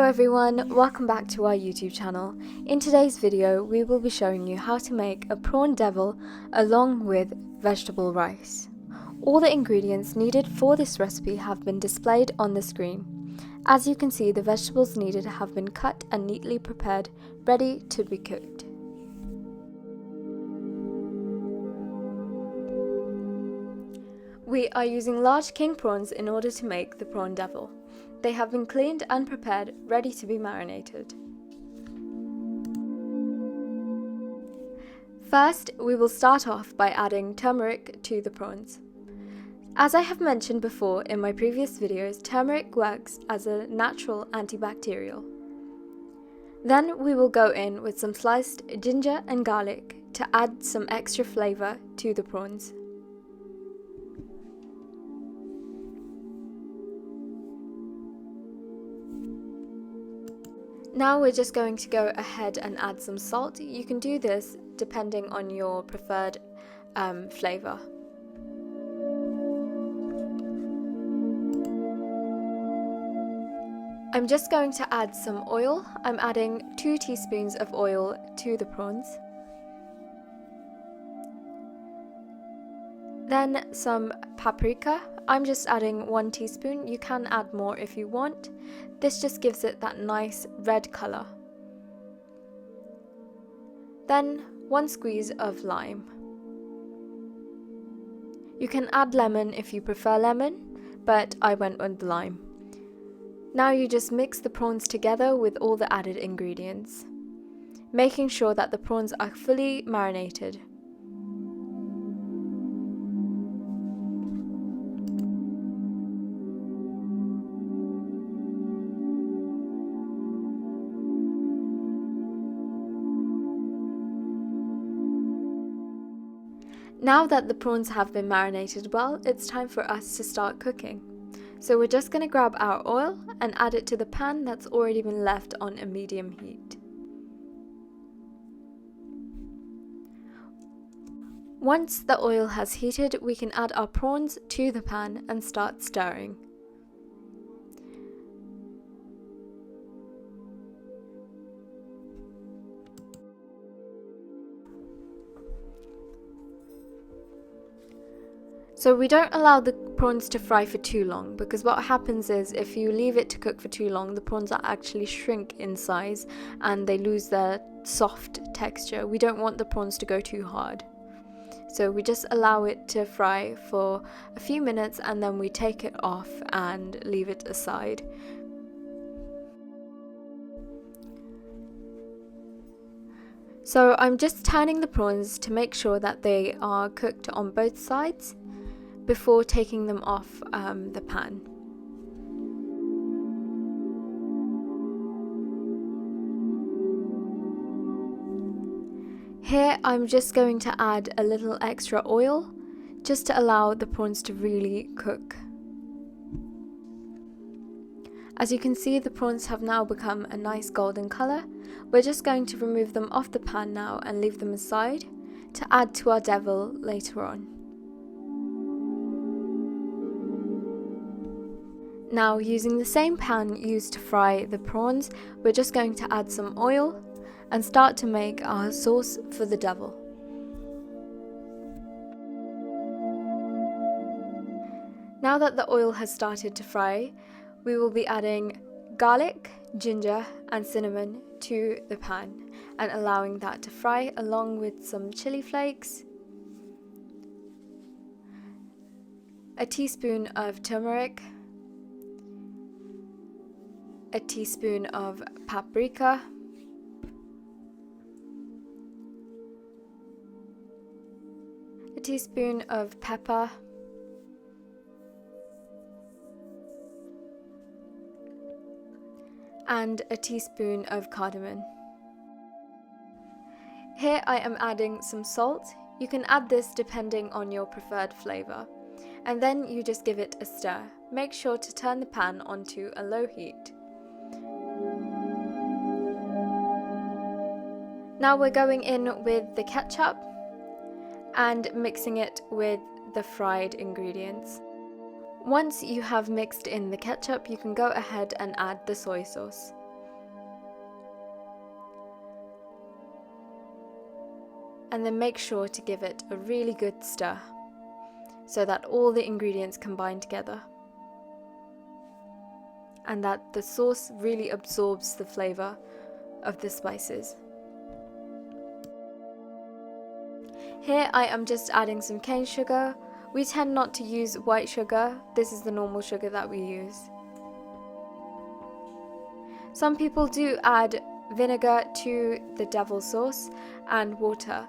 everyone, welcome back to our YouTube channel. In today's video, we will be showing you how to make a prawn devil along with vegetable rice. All the ingredients needed for this recipe have been displayed on the screen. As you can see, the vegetables needed have been cut and neatly prepared, ready to be cooked. We are using large king prawns in order to make the prawn devil. They have been cleaned and prepared, ready to be marinated. First, we will start off by adding turmeric to the prawns. As I have mentioned before in my previous videos, turmeric works as a natural antibacterial. Then we will go in with some sliced ginger and garlic to add some extra flavour to the prawns. Now we're just going to go ahead and add some salt. You can do this depending on your preferred flavour. I'm just going to add some oil. I'm adding 2 teaspoons of oil to the prawns. Then some paprika. I'm just adding 1 teaspoon. You can add more if you want. This just gives it that nice red colour. Then 1 squeeze of lime. You can add lemon if you prefer lemon, but I went with lime. Now you just mix the prawns together with all the added ingredients, making sure that the prawns are fully marinated. Now that the prawns have been marinated well, it's time for us to start cooking. So we're just going to grab our oil and add it to the pan that's already been left on a medium heat. Once the oil has heated, we can add our prawns to the pan and start stirring. So we don't allow the prawns to fry for too long, because what happens is if you leave it to cook for too long, the prawns actually shrink in size and they lose their soft texture. We don't want the prawns to go too hard. So we just allow it to fry for a few minutes and then we take it off and leave it aside. So I'm just turning the prawns to make sure that they are cooked on both sides before taking them off the pan. Here I'm just going to add a little extra oil just to allow the prawns to really cook. As you can see, the prawns have now become a nice golden colour. We're just going to remove them off the pan now and leave them aside to add to our devil later on. Now, using the same pan used to fry the prawns, we're just going to add some oil and start to make our sauce for the devil. Now that the oil has started to fry, we will be adding garlic, ginger and cinnamon to the pan and allowing that to fry along with some chili flakes, a teaspoon of turmeric, a teaspoon of paprika, a teaspoon of pepper, and a teaspoon of cardamom. Here I am adding some salt. You can add this depending on your preferred flavour. And then you just give it a stir. Make sure to turn the pan onto a low heat. Now we're going in with the ketchup and mixing it with the fried ingredients. Once you have mixed in the ketchup, you can go ahead and add the soy sauce. And then make sure to give it a really good stir so that all the ingredients combine together and that the sauce really absorbs the flavor of the spices. Here I am just adding some cane sugar. We tend not to use white sugar. This is the normal sugar that we use. Some people do add vinegar to the devil sauce and water,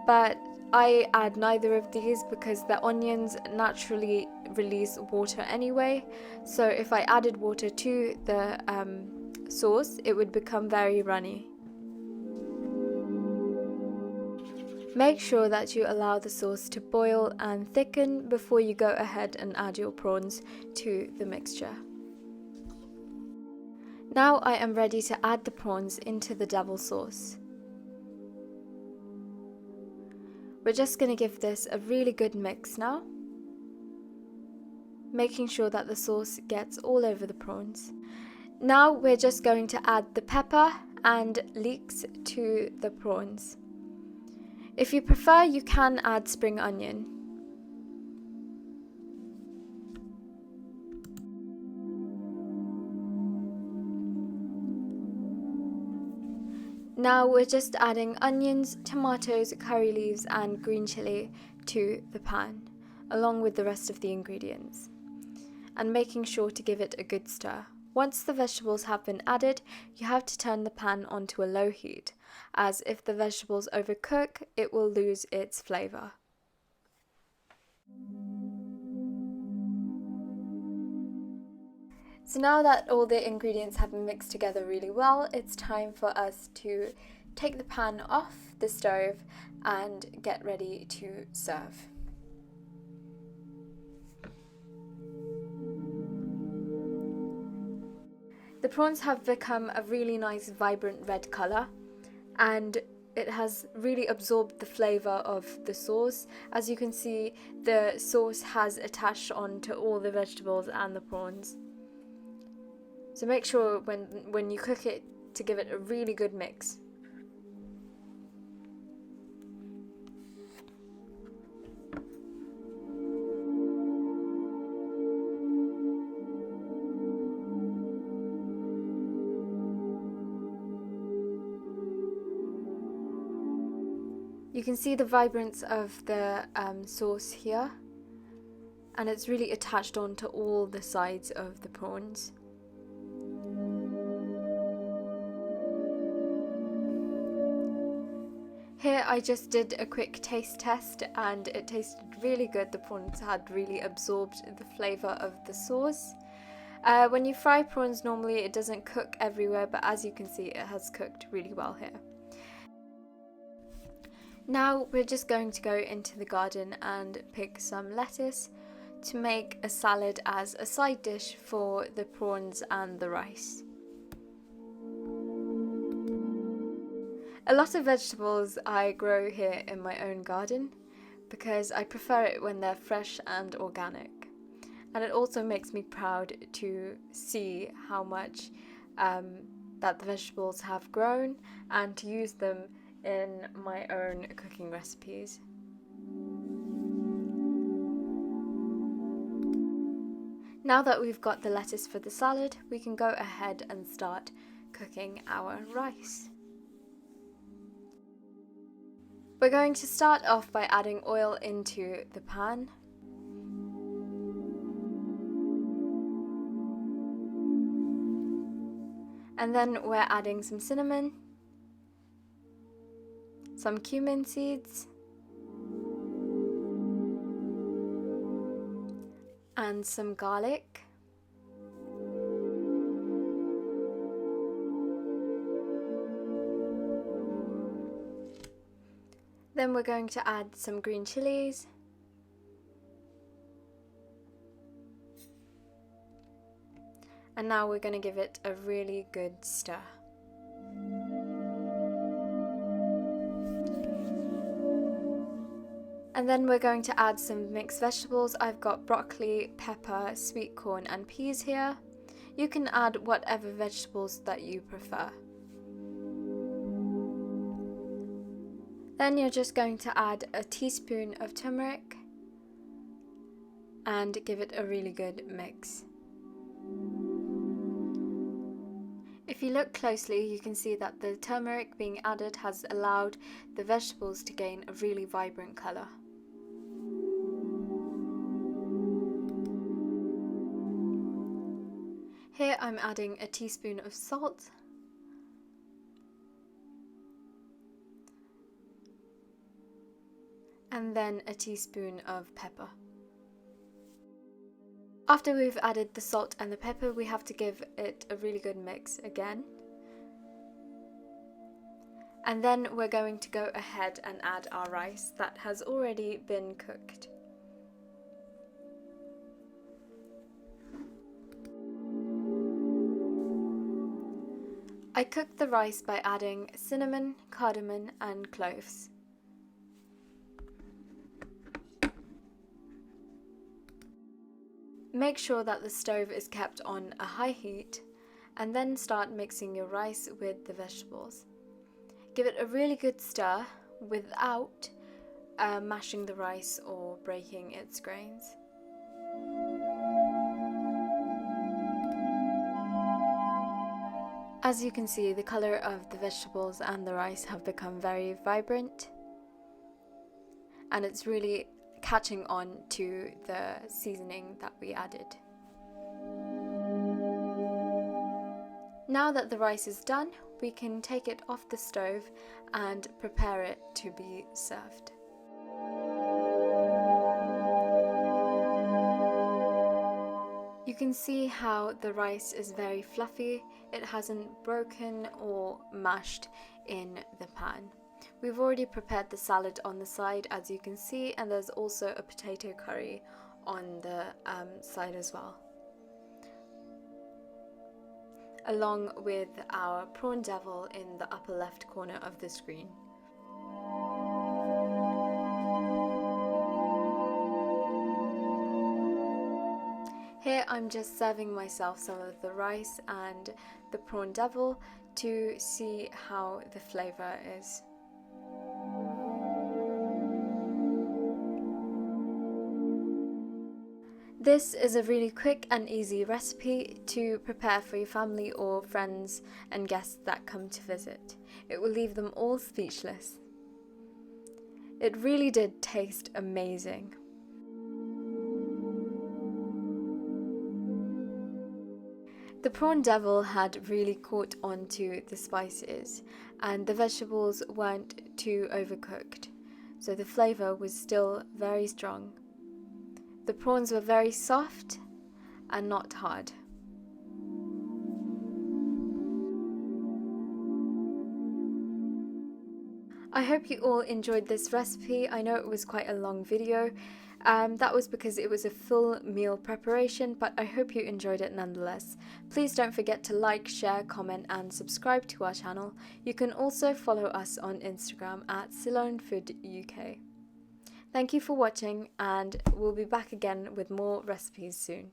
but I add neither of these because the onions naturally release water anyway. So if I added water to the sauce, it would become very runny. Make sure that you allow the sauce to boil and thicken before you go ahead and add your prawns to the mixture. Now I am ready to add the prawns into the devil sauce. We're just going to give this a really good mix now, making sure that the sauce gets all over the prawns. Now we're just going to add the pepper and leeks to the prawns. If you prefer, you can add spring onion. Now we're just adding onions, tomatoes, curry leaves and green chili to the pan, along with the rest of the ingredients, and making sure to give it a good stir. Once the vegetables have been added, you have to turn the pan onto a low heat, as if the vegetables overcook, it will lose its flavour. So now that all the ingredients have been mixed together really well, it's time for us to take the pan off the stove and get ready to serve. The prawns have become a really nice vibrant red colour, and it has really absorbed the flavour of the sauce. As you can see, the sauce has attached onto all the vegetables and the prawns. So make sure when you cook it to give it a really good mix. You can see the vibrance of the sauce here, and it's really attached onto all the sides of the prawns. Here I just did a quick taste test and it tasted really good. The prawns had really absorbed the flavour of the sauce. When you fry prawns normally it doesn't cook everywhere, but as you can see it has cooked really well here. Now we're just going to go into the garden and pick some lettuce to make a salad as a side dish for the prawns and the rice. A lot of vegetables I grow here in my own garden because I prefer it when they're fresh and organic. And it also makes me proud to see how much that the vegetables have grown and to use them in my own cooking recipes. Now that we've got the lettuce for the salad, we can go ahead and start cooking our rice. We're going to start off by adding oil into the pan. And then we're adding some cinnamon, some cumin seeds, and some garlic. Then we're going to add some green chilies, and now we're going to give it a really good stir. And then we're going to add some mixed vegetables. I've got broccoli, pepper, sweet corn and peas here. You can add whatever vegetables that you prefer. Then you're just going to add a teaspoon of turmeric and give it a really good mix. If you look closely, you can see that the turmeric being added has allowed the vegetables to gain a really vibrant colour. Here I'm adding a teaspoon of salt and then a teaspoon of pepper. After we've added the salt and the pepper, we have to give it a really good mix again. And then we're going to go ahead and add our rice that has already been cooked. I cooked the rice by adding cinnamon, cardamom and cloves. Make sure that the stove is kept on a high heat and then start mixing your rice with the vegetables. Give it a really good stir without mashing the rice or breaking its grains. As you can see, the colour of the vegetables and the rice have become very vibrant, and it's really catching on to the seasoning that we added. Now that the rice is done, we can take it off the stove and prepare it to be served. You can see how the rice is very fluffy. It hasn't broken or mashed in the pan. We've already prepared the salad on the side, as you can see, and there's also a potato curry on the side as well, along with our prawn devil in the upper left corner of the screen. Here I'm just serving myself some of the rice and the prawn devil to see how the flavour is. This is a really quick and easy recipe to prepare for your family or friends and guests that come to visit. It will leave them all speechless. It really did taste amazing. The prawn devil had really caught on to the spices, and the vegetables weren't too overcooked, so the flavour was still very strong. The prawns were very soft and not hard. I hope you all enjoyed this recipe. I know it was quite a long video. That was because it was a full meal preparation, but I hope you enjoyed it nonetheless. Please don't forget to like, share, comment and subscribe to our channel. You can also follow us on Instagram at Ceylon Food UK. Thank you for watching, and we'll be back again with more recipes soon.